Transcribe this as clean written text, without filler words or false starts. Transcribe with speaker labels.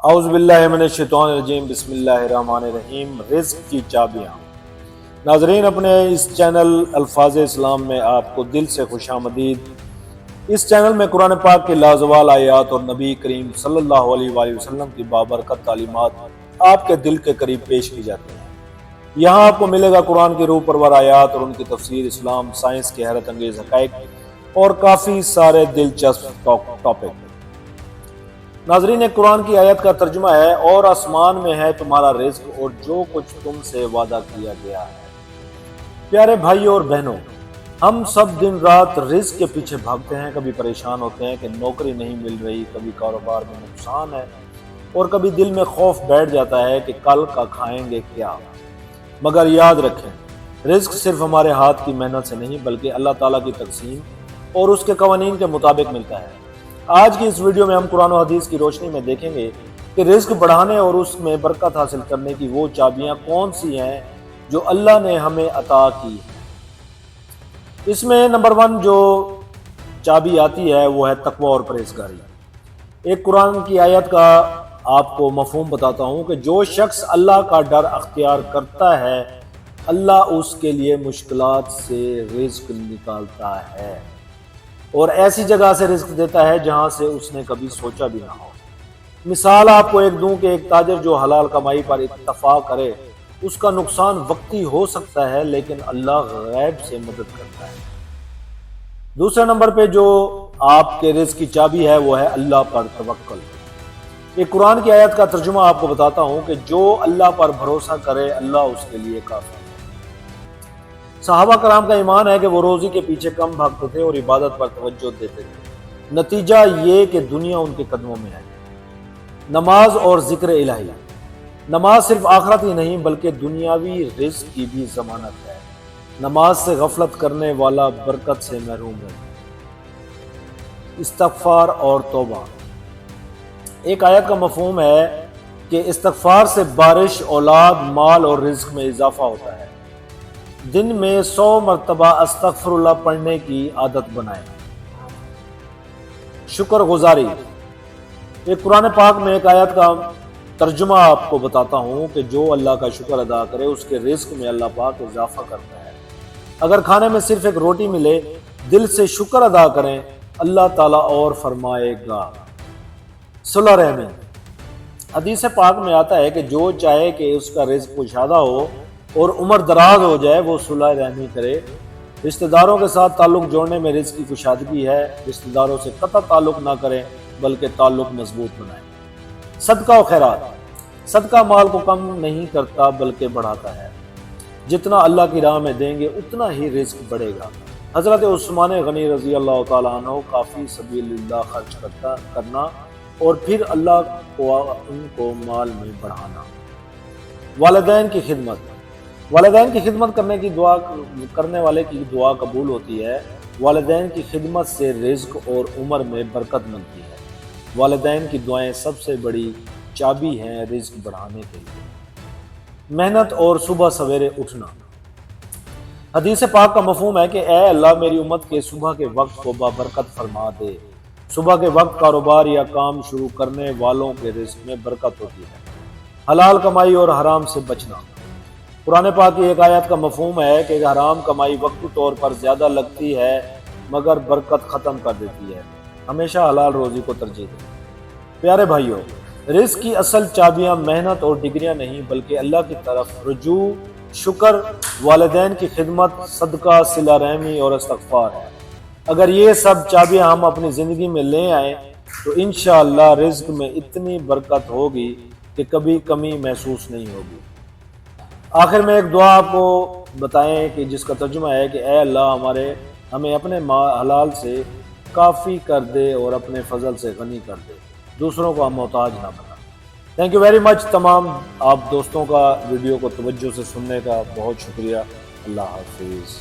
Speaker 1: اعوذ باللہ من الشیطان الرجیم، بسم اللہ الرحمن الرحیم۔ رزق کی چابیاں۔ ناظرین، اپنے اس چینل الفاظ اسلام میں آپ کو دل سے خوش آمدید۔ اس چینل میں قرآن پاک کے لازوال آیات اور نبی کریم صلی اللہ علیہ وآلہ وسلم کی بابرکت تعلیمات آپ کے دل کے قریب پیش کی جاتی ہیں۔ یہاں آپ کو ملے گا قرآن کی روح پرور آیات اور ان کی تفسیر، اسلام، سائنس کے حیرت انگیز حقائق اور کافی سارے دلچسپ ٹاپک۔ ناظرین، ایک قرآن کی آیت کا ترجمہ ہے، اور آسمان میں ہے تمہارا رزق اور جو کچھ تم سے وعدہ کیا گیا ہے۔ پیارے بھائیوں اور بہنوں، ہم سب دن رات رزق کے پیچھے بھاگتے ہیں۔ کبھی پریشان ہوتے ہیں کہ نوکری نہیں مل رہی، کبھی کاروبار میں نقصان ہے، اور کبھی دل میں خوف بیٹھ جاتا ہے کہ کل کا کھائیں گے کیا۔ مگر یاد رکھیں، رزق صرف ہمارے ہاتھ کی محنت سے نہیں بلکہ اللہ تعالیٰ کی تقسیم اور اس کے قوانین کے مطابق ملتا ہے۔ آج کی اس ویڈیو میں ہم قرآن و حدیث کی روشنی میں دیکھیں گے کہ رزق بڑھانے اور اس میں برکت حاصل کرنے کی وہ چابیاں کون سی ہیں جو اللہ نے ہمیں عطا کی۔ اس میں نمبر 1 جو چابی آتی ہے وہ ہے تقوی اور پرہیزگاری۔ ایک قرآن کی آیت کا آپ کو مفہوم بتاتا ہوں کہ جو شخص اللہ کا ڈر اختیار کرتا ہے، اللہ اس کے لیے مشکلات سے رزق نکالتا ہے اور ایسی جگہ سے رزق دیتا ہے جہاں سے اس نے کبھی سوچا بھی نہ ہو۔ مثال آپ کو ایک دوں کہ ایک تاجر جو حلال کمائی پر اتفاق کرے، اس کا نقصان وقتی ہو سکتا ہے لیکن اللہ غیب سے مدد کرتا ہے۔ دوسرے نمبر پہ جو آپ کے رزق کی چابی ہے وہ ہے اللہ پر توکل۔ ایک قرآن کی آیت کا ترجمہ آپ کو بتاتا ہوں کہ جو اللہ پر بھروسہ کرے، اللہ اس کے لیے کافی ہے۔ صحابہ کرام کا ایمان ہے کہ وہ روزی کے پیچھے کم بھاگتے تھے اور عبادت پر توجہ دیتے تھے۔ نتیجہ یہ کہ دنیا ان کے قدموں میں ہے۔ نماز اور ذکر الہی۔ نماز صرف آخرت ہی نہیں بلکہ دنیاوی رزق کی بھی ضمانت ہے۔ نماز سے غفلت کرنے والا برکت سے محروم ہے۔ استغفار اور توبہ۔ ایک آیت کا مفہوم ہے کہ استغفار سے بارش، اولاد، مال اور رزق میں اضافہ ہوتا ہے۔ دن میں 100 مرتبہ استغفر اللہ پڑھنے کی عادت بنائیں۔ شکر گزاری۔ ایک قرآن پاک میں ایک آیت کا ترجمہ آپ کو بتاتا ہوں کہ جو اللہ کا شکر ادا کرے اس کے رزق میں اللہ پاک اضافہ کرتا ہے۔ اگر کھانے میں صرف ایک روٹی ملے، دل سے شکر ادا کریں، اللہ تعالیٰ اور فرمائے گا۔ صلہ رحمی۔ حدیث پاک میں آتا ہے کہ جو چاہے کہ اس کا رزق کشادہ ہو اور عمر دراز ہو جائے، وہ صلہ رحمی کرے۔ رشتہ داروں کے ساتھ تعلق جوڑنے میں رزق کی کشادگی ہے۔ رشتہ داروں سے قطع تعلق نہ کریں بلکہ تعلق مضبوط بنائیں۔ صدقہ و خیرات۔ صدقہ مال کو کم نہیں کرتا بلکہ بڑھاتا ہے۔ جتنا اللہ کی راہ میں دیں گے اتنا ہی رزق بڑھے گا۔ حضرت عثمان غنی رضی اللہ تعالیٰ عنہ کافی سبیل اللہ خرچ کرنا اور پھر اللہ کو ان کو مال میں بڑھانا۔ والدین کی خدمت۔ والدین کی خدمت کرنے والے کی دعا قبول ہوتی ہے۔ والدین کی خدمت سے رزق اور عمر میں برکت ملتی ہے۔ والدین کی دعائیں سب سے بڑی چابی ہیں رزق بڑھانے کے لیے۔ محنت اور صبح سویرے اٹھنا۔ حدیث پاک کا مفہوم ہے کہ اے اللہ میری امت کے صبح کے وقت کو بابرکت فرما دے۔ صبح کے وقت کاروبار یا کام شروع کرنے والوں کے رزق میں برکت ہوتی ہے۔ حلال کمائی اور حرام سے بچنا۔ قرآن پاک کی ایک آیت کا مفہوم ہے کہ حرام کمائی وقتی طور پر زیادہ لگتی ہے مگر برکت ختم کر دیتی ہے۔ ہمیشہ حلال روزی کو ترجیح دیں۔ پیارے بھائیوں، رزق کی اصل چابیاں محنت اور ڈگریاں نہیں بلکہ اللہ کی طرف رجوع، شکر، والدین کی خدمت، صدقہ، صلہ رحمی اور استغفار ہے۔ اگر یہ سب چابیاں ہم اپنی زندگی میں لے آئیں تو انشاءاللہ رزق میں اتنی برکت ہوگی کہ کبھی کمی محسوس نہیں ہوگی۔ آخر میں ایک دعا آپ کو بتائیں کہ جس کا ترجمہ ہے کہ اے اللہ ہمیں اپنے حلال سے کافی کر دے اور اپنے فضل سے غنی کر دے، دوسروں کو ہم محتاج نہ بنا۔ Thank you very much. تمام آپ دوستوں کا ویڈیو کو توجہ سے سننے کا بہت شکریہ۔ اللہ حافظ۔